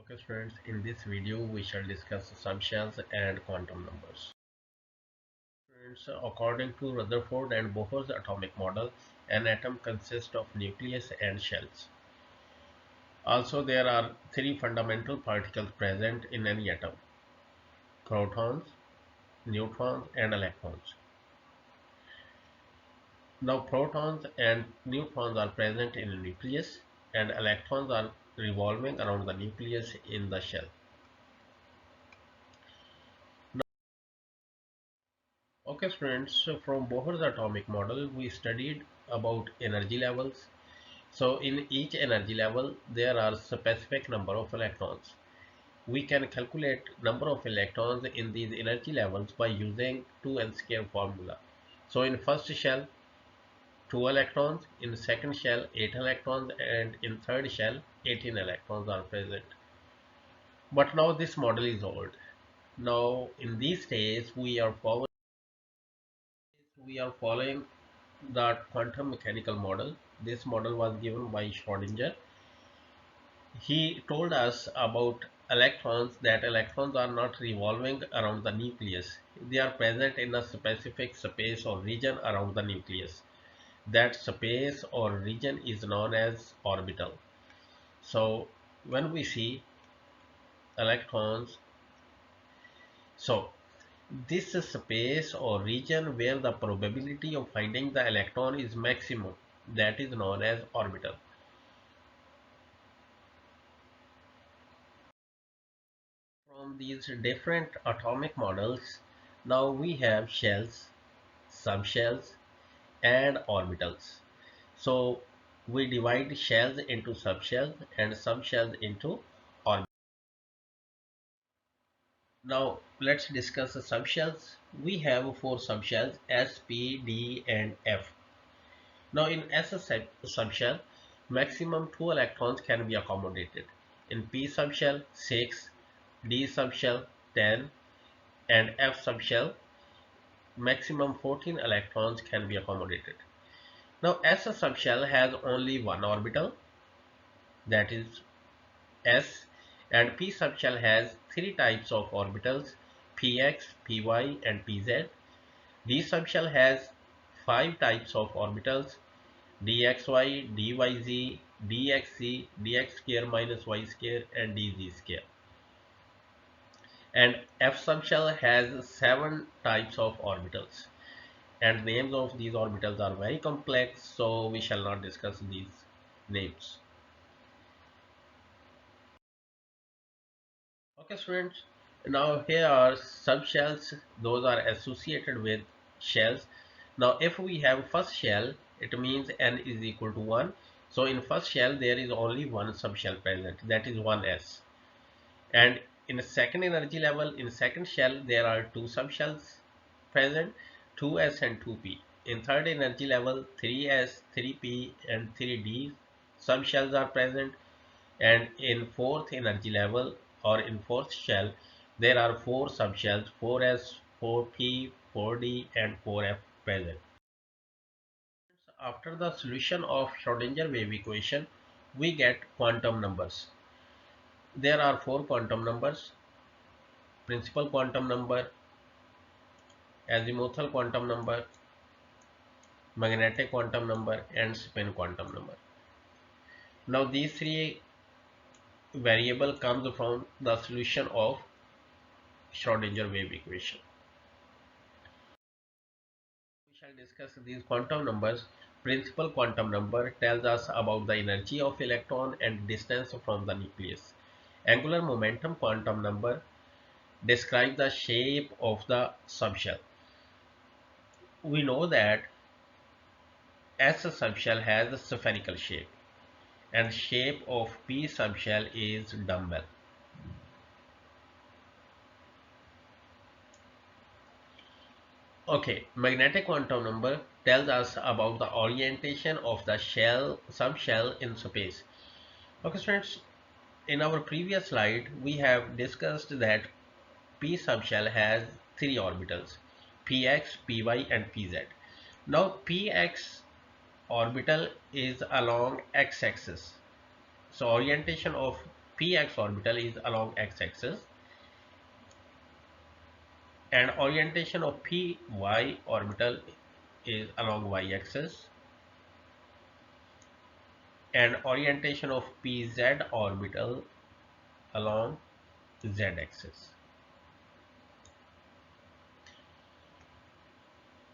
Okay students, in this video we shall discuss subshells and quantum numbers. Students, according to Rutherford and Bohr's atomic model, an atom consists of nucleus and shells. Also there are three fundamental particles present in any atom: protons, neutrons and electrons. Now protons and neutrons are present in the nucleus and electrons are revolving around the nucleus in the shell. Okay students, so from Bohr's atomic model we studied about energy levels. So in each energy level there are specific number of electrons. We can calculate number of electrons in these energy levels by using 2n square formula. So in first shell 2 electrons, in second shell 8 electrons, and in third shell 18 electrons are present. But now this model is old. Now in these days we are following the quantum mechanical model. This model was given by Schrödinger. He told us about electrons, that electrons are not revolving around the nucleus. They are present in a specific space or region around the nucleus. That space or region is known as orbital. So when we see electrons, so this space or region where the probability of finding the electron is maximum, that is known as orbital. From these different atomic models, now we have shells, subshells and orbitals. So we divide shells into subshells and subshells into orbitals. Now let's discuss the subshells. We have four subshells: S, P, D and F. Now in S subshell, maximum 2 electrons can be accommodated. In P subshell 6, D subshell 10 and F subshell maximum 14 electrons can be accommodated. Now S subshell has only one orbital, that is S, and P subshell has three types of orbitals: px, py and pz. D subshell has five types of orbitals: dxy, dyz, dxz, dx square minus y square and dz square. And F subshell has seven types of orbitals. And names of these orbitals are very complex, so we shall not discuss these names. Okay students, now here are subshells. Those are associated with shells. Now if we have first shell, it means n is equal to 1. So in first shell there is only one subshell present, that is 1s. And in second energy level, in second shell there are two subshells present, 2s and 2p. In third energy level, 3s, 3p and 3d subshells are present. And in fourth energy level or in fourth shell there are four subshells: 4s, 4p, 4d and 4f present. After the solution of Schrödinger wave equation we get quantum numbers. There are four quantum numbers: principal quantum number, azimuthal quantum number, magnetic quantum number and spin quantum number. Now these three variable comes from the solution of Schrödinger wave equation. We shall discuss these quantum numbers. Principal quantum number tells us about the energy of electron and distance from the nucleus. Angular momentum quantum number describes the shape of the subshell. We know that S subshell has a spherical shape and shape of P subshell is dumbbell. Okay, magnetic quantum number tells us about the orientation of the subshell in space. Okay students, in our previous slide we have discussed that P subshell has three orbitals: px, py and pz. Now px orbital is along x-axis, so orientation of px orbital is along x-axis, and orientation of py orbital is along y-axis, and orientation of pz orbital along z-axis.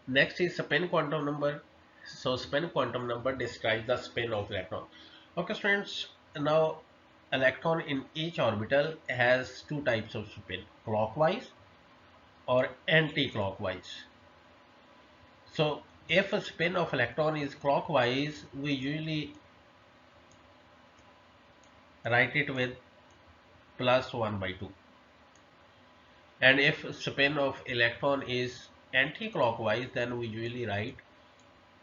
Next is spin quantum number. So spin quantum number describes the spin of electron. Okay students, now electron in each orbital has two types of spin, clockwise or anti-clockwise. So if a spin of electron is clockwise, we usually write it with plus 1 by 2. And if spin of electron is anti-clockwise, then we usually write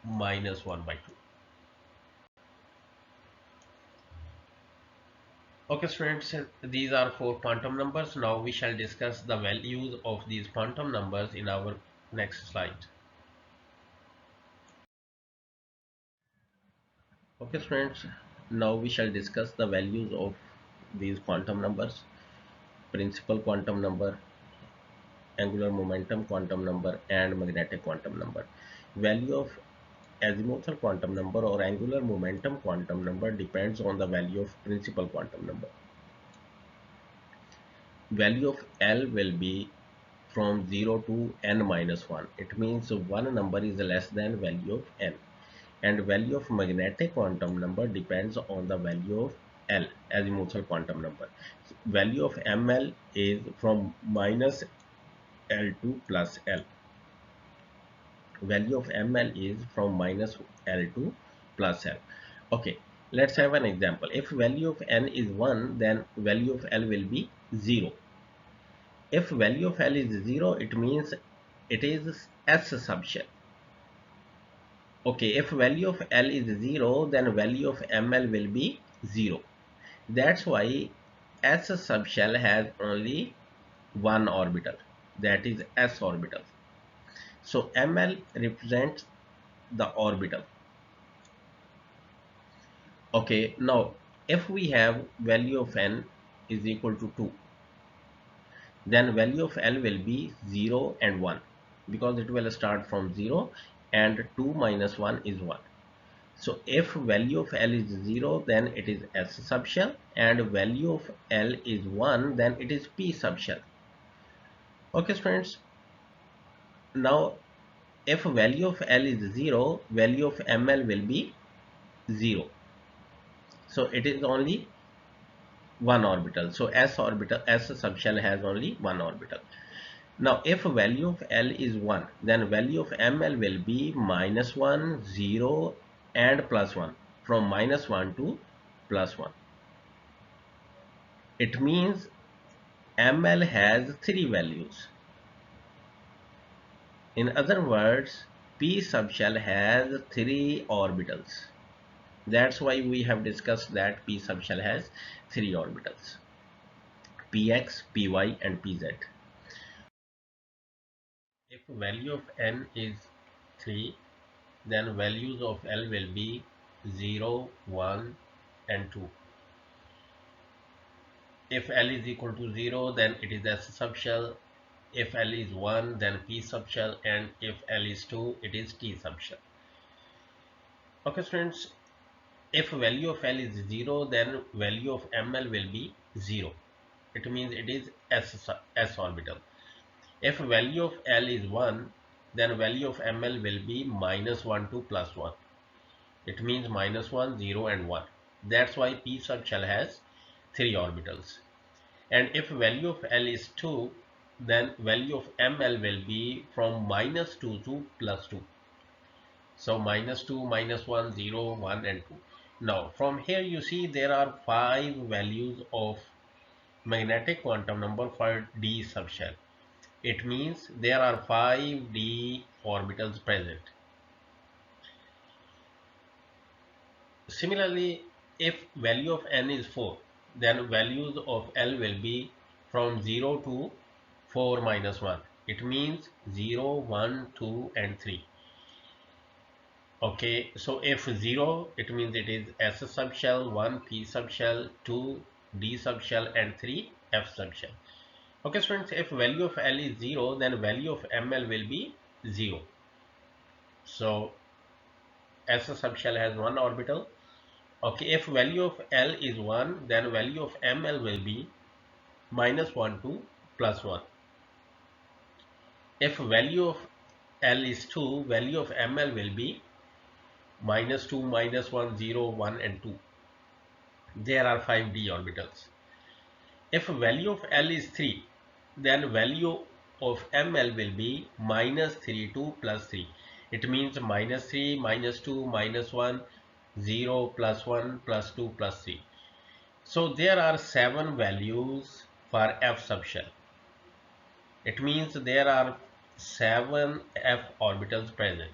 minus 1 by 2. Okay students, these are four quantum numbers. Now we shall discuss the values of these quantum numbers in our next slide. Okay students, now we shall discuss the values of these quantum numbers: principal quantum number, angular momentum quantum number, and magnetic quantum number. Value of azimuthal quantum number or angular momentum quantum number depends on the value of principal quantum number. Value of L will be from 0 to n minus 1. It means one number is less than value of n. And value of magnetic quantum number depends on the value of L, azimuthal quantum number. Value of ML is from minus L to plus L. Value of ML is from minus L to plus L. Okay, let's have an example. If value of n is 1, then value of L will be 0. If value of L is 0, it means it is S subshell. Okay, if value of L is 0, then value of ML will be 0. That's why S subshell has only one orbital, that is S orbital. So ML represents the orbital. Okay, now if we have value of n is equal to 2, then value of L will be 0 and 1, because it will start from 0 and 2 minus 1 is 1. So if value of L is 0, then it is S subshell, and value of L is 1, then it is P subshell. Okay friends, now if value of L is 0, value of ML will be 0. So it is only one orbital. So S subshell has only one orbital. Now if value of L is 1, then value of ML will be minus 1, 0 and plus 1, from minus 1 to plus 1. It means ML has three values. In other words, P subshell has three orbitals. That's why we have discussed that P subshell has three orbitals: Px, Py and Pz. If value of n is 3, then values of L will be 0, 1 and 2. If L is equal to 0, then it is S subshell. If L is 1, then P subshell, and if L is 2, it is T subshell. Okay students, if value of L is 0, then value of ML will be 0. It means it is S orbital. If value of L is 1, then value of ML will be minus 1 to plus 1. It means minus 1, 0 and 1. That's why P subshell has three orbitals. And if value of L is 2, then value of ML will be from minus 2 to plus 2. So minus 2, minus 1, 0, 1 and 2. Now from here you see there are 5 values of magnetic quantum number for D subshell. It means there are 5 D orbitals present. Similarly, if value of n is 4, then values of L will be from 0 to 4 minus 1. It means 0, 1, 2 and 3. Okay, so if 0, it means it is S subshell, 1 P subshell, 2 D subshell and 3 F subshell. Okay students, if value of L is 0, then value of ML will be 0. So S subshell has one orbital. Okay, if value of L is 1, then value of ML will be -1 to +1. If value of L is 2, value of ML will be -2, -1, 0, 1 and 2. There are 5 d orbitals. If value of L is 3, then value of ML will be -3 to +3. It means -3, -2, -1, 0, +1, +2, +3. So there are 7 values for F subshell. It means there are 7 F orbitals present.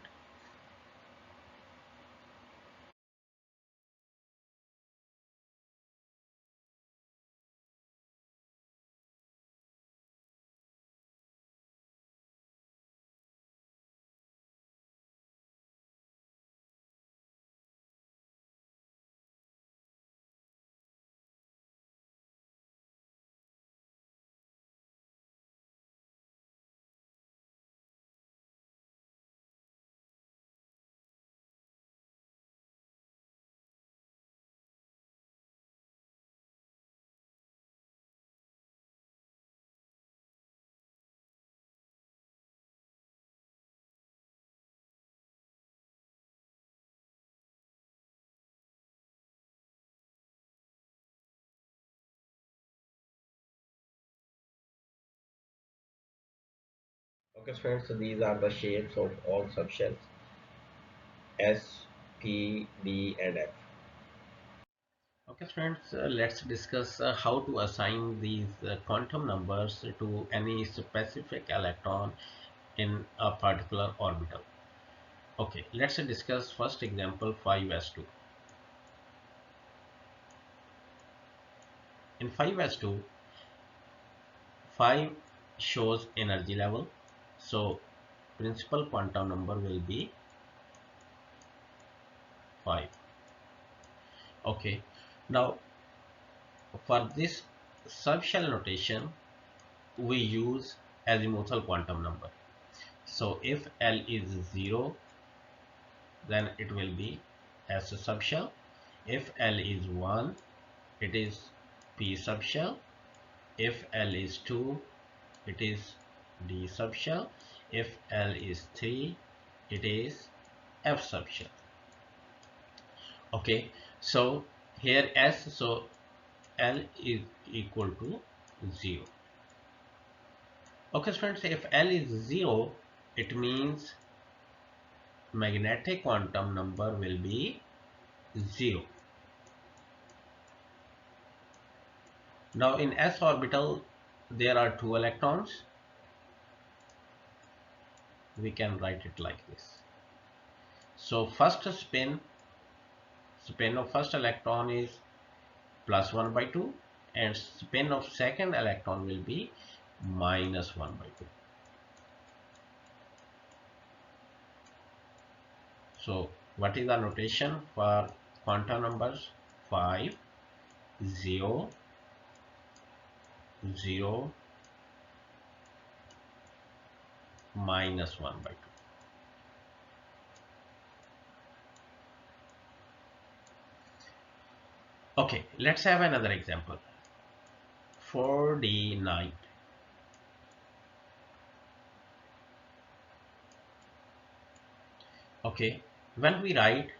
Okay friends, so these are the shapes of all subshells S, P, D and F. Okay friends, let's discuss how to assign these quantum numbers to any specific electron in a particular orbital. Okay, let's discuss first example 5s2. In 5s2, 5 shows energy level, so principal quantum number will be 5. Okay, now for this subshell notation we use azimuthal quantum number. So if L is 0, then it will be S subshell. If L is 1, it is P subshell. If L is 2, it is D subshell. If L is 3, it is F subshell. Okay, so here S, so L is equal to 0. Okay friends, if L is 0, it means magnetic quantum number will be 0. Now in s orbital there are 2 electrons. We can write it like this. So first spin of first electron is +1 by 2 and spin of second electron will be -1 by 2. So what is the notation for quantum numbers? 5, 0, 0, -1 by 2. Okay, let's have another example. 4d9. Okay, when we write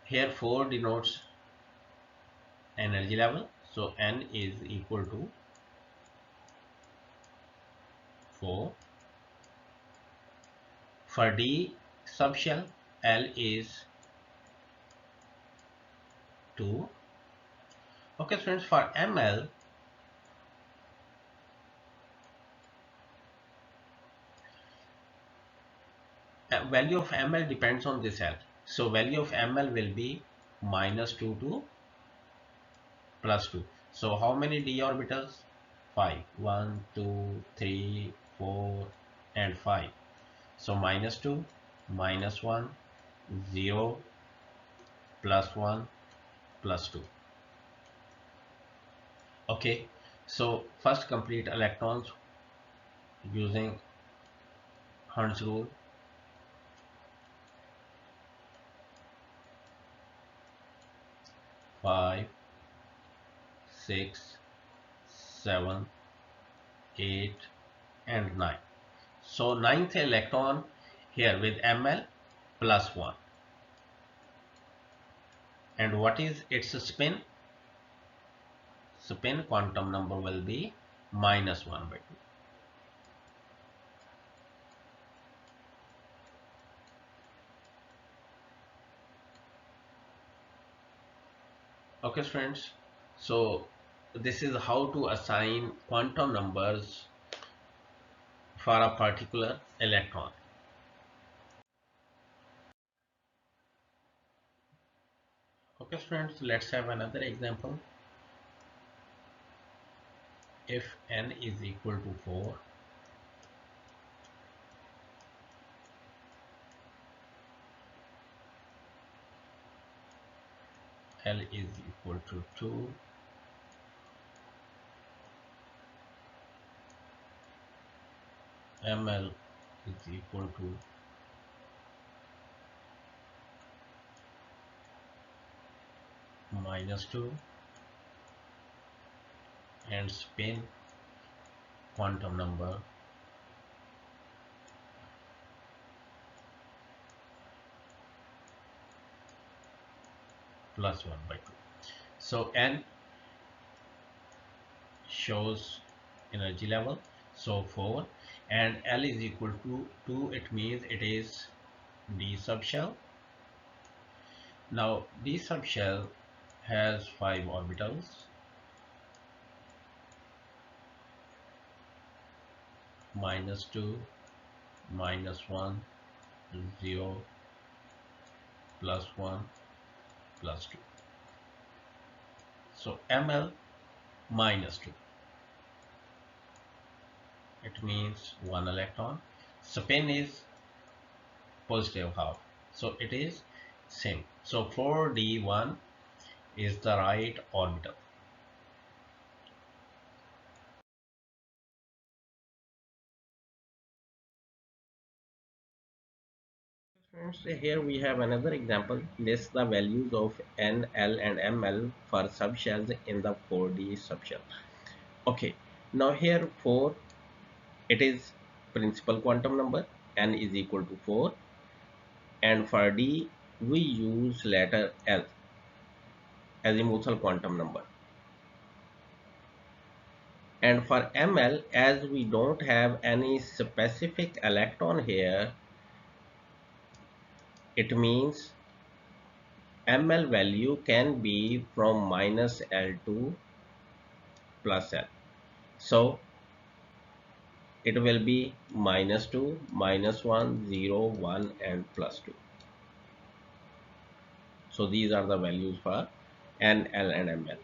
here 4 denotes energy level, so N is equal to 4. For D subshell, L is 2. Okay friends, for ML, value of ML depends on this L. So value of ML will be -2 to +2. So how many d orbitals? 5. 1, 2, 3, 4 and 5. So -2, -1, 0, +1, +2. Okay, so first complete electrons using Hund's rule. 5, 6, 7, 8 and 9. So ninth electron here with Ml plus 1. And what is its spin? Spin quantum number will be minus 1 by 2. Okay friends, so this is how to assign quantum numbers for a particular electron. Okay friends, let's have another example. If n is equal to 4, L is equal to 2, Ml is equal to minus 2, and spin quantum number plus 1 by 2. So n shows energy level, so 4, and L is equal to 2, it means it is d subshell. Now d subshell has 5 orbitals, minus 2, minus 1, 0, plus 1, plus 2. So Ml minus 2, it means 1 electron. Spin is positive half, so it is same. So 4d1 is the right orbital. Friends, here we have another example. List the values of N, L and Ml for subshells in the 4D subshell. Okay, now here 4, it is principal quantum number, N is equal to 4, and for D we use letter L, azimuthal quantum number. And for Ml, as we don't have any specific electron here, it means Ml value can be from minus L to plus L. So it will be minus 2, minus 1, 0, 1 and plus 2. So these are the values for N, L and Ml.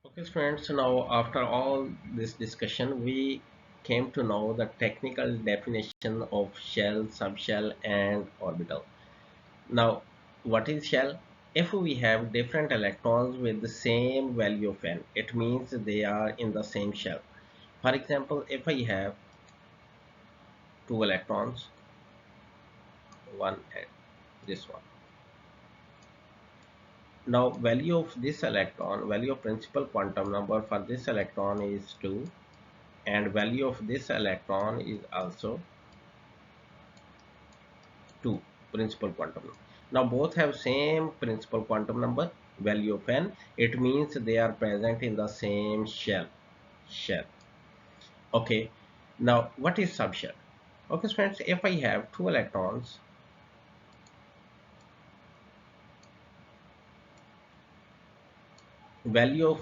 Okay friends, so now after all this discussion we came to know the technical definition of shell, subshell and orbital. Now what is shell? If we have different electrons with the same value of n, it means they are in the same shell. For example, if I have two electrons, one and this one. Now value of this electron, value of principal quantum number for this electron is 2, and value of this electron is also 2, principal quantum number. Now both have same principal quantum number, value of n. It means they are present in the same shell. Okay, now what is subshell? Okay friends, if I have two electrons, value of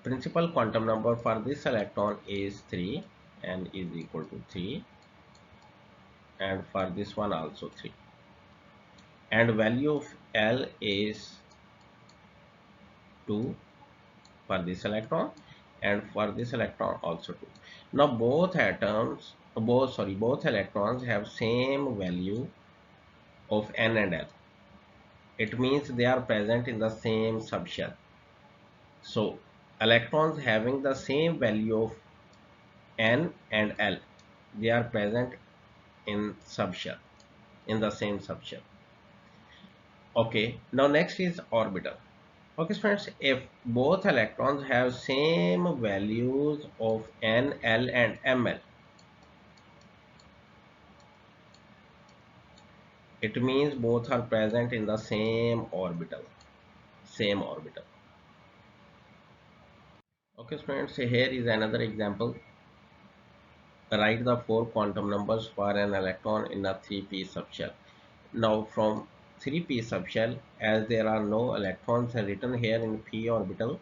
principal quantum number for this electron is 3, n is equal to 3, and for this one also 3, and value of L is 2 for this electron, and for this electron also 2. Now both electrons have same value of n and L. It means they are present in the same subshell. So electrons having the same value of n and l, they are present in subshell, in the same subshell. Okay, now next is orbital. Okay friends, if both electrons have same values of n, l and ml, it means both are present in the same orbital. Same orbital. Okay friends, here is another example. Write the four quantum numbers for an electron in a 3p subshell. Now from 3p subshell, as there are no electrons written here in p orbital,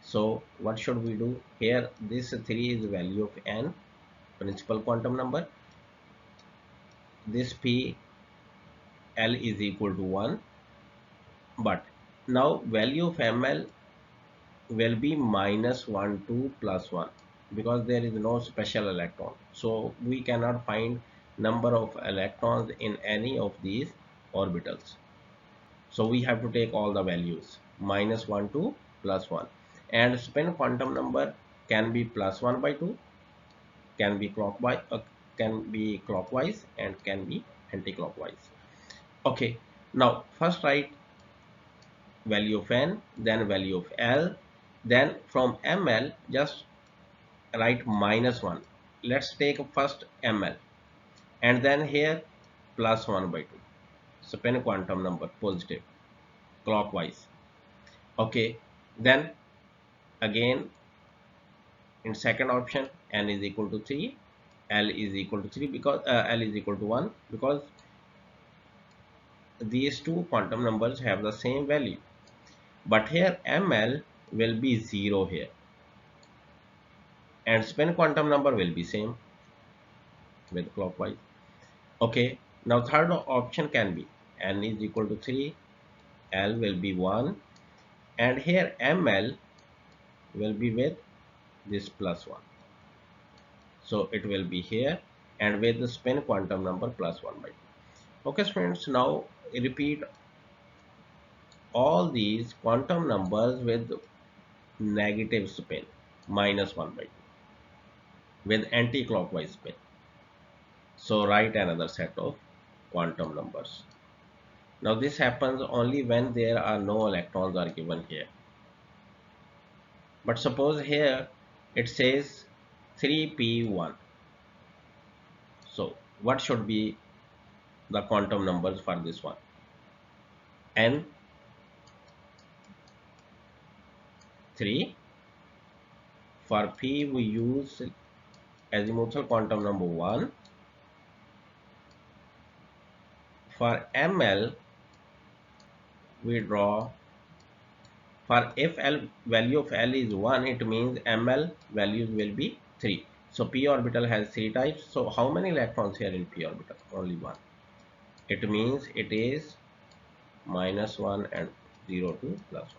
so what should we do? Here this 3 is the value of n, principal quantum number. This p l is equal to 1, but now value of ml will be minus 1 to plus 1 because there is no special electron, so we cannot find number of electrons in any of these orbitals. So we have to take all the values minus 1 to plus 1, and spin quantum number can be plus 1 by 2, can be clockwise and can be anti-clockwise. Okay, now first write value of n, then value of l, then from ml just write minus 1. Let's take first ml, and then here plus 1 by 2, spin quantum number positive clockwise. Okay, then again in second option n is equal to 3, l is equal to 3 because l is equal to 1 because these two quantum numbers have the same value, but here ml will be 0 here and spin quantum number will be same with clockwise. Okay, now third option can be n is equal to 3, l will be 1, and here ml will be with this plus 1, so it will be here and with the spin quantum number plus 1 by 2. Okay friends, now repeat all these quantum numbers with negative spin minus 1 by 2 with anti-clockwise spin. So write another set of quantum numbers. Now this happens only when there are no electrons are given here. But suppose here it says 3p1. So what should be the quantum numbers for this one? N 3. For p we use azimuthal quantum number 1. For ml we draw, for if l value of l is 1, it means ml values will be 3. So p orbital has 3 types. So how many electrons here in p orbital? Only 1. It means it is minus 1 and 0 to plus 1.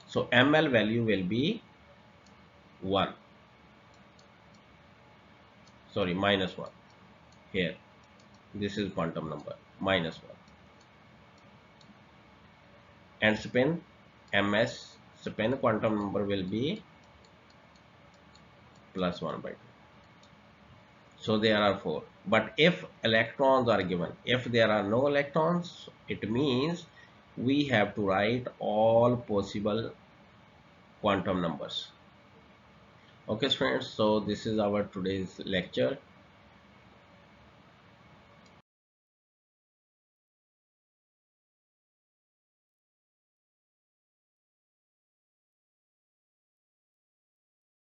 So ml value will be 1. Sorry, minus 1. Here this is quantum number minus 1, and spin ms, spin quantum number will be plus 1 by 2. So there are 4. But if electrons are given, if there are no electrons, it means we have to write all possible quantum numbers. Okay friends, so this is our today's lecture.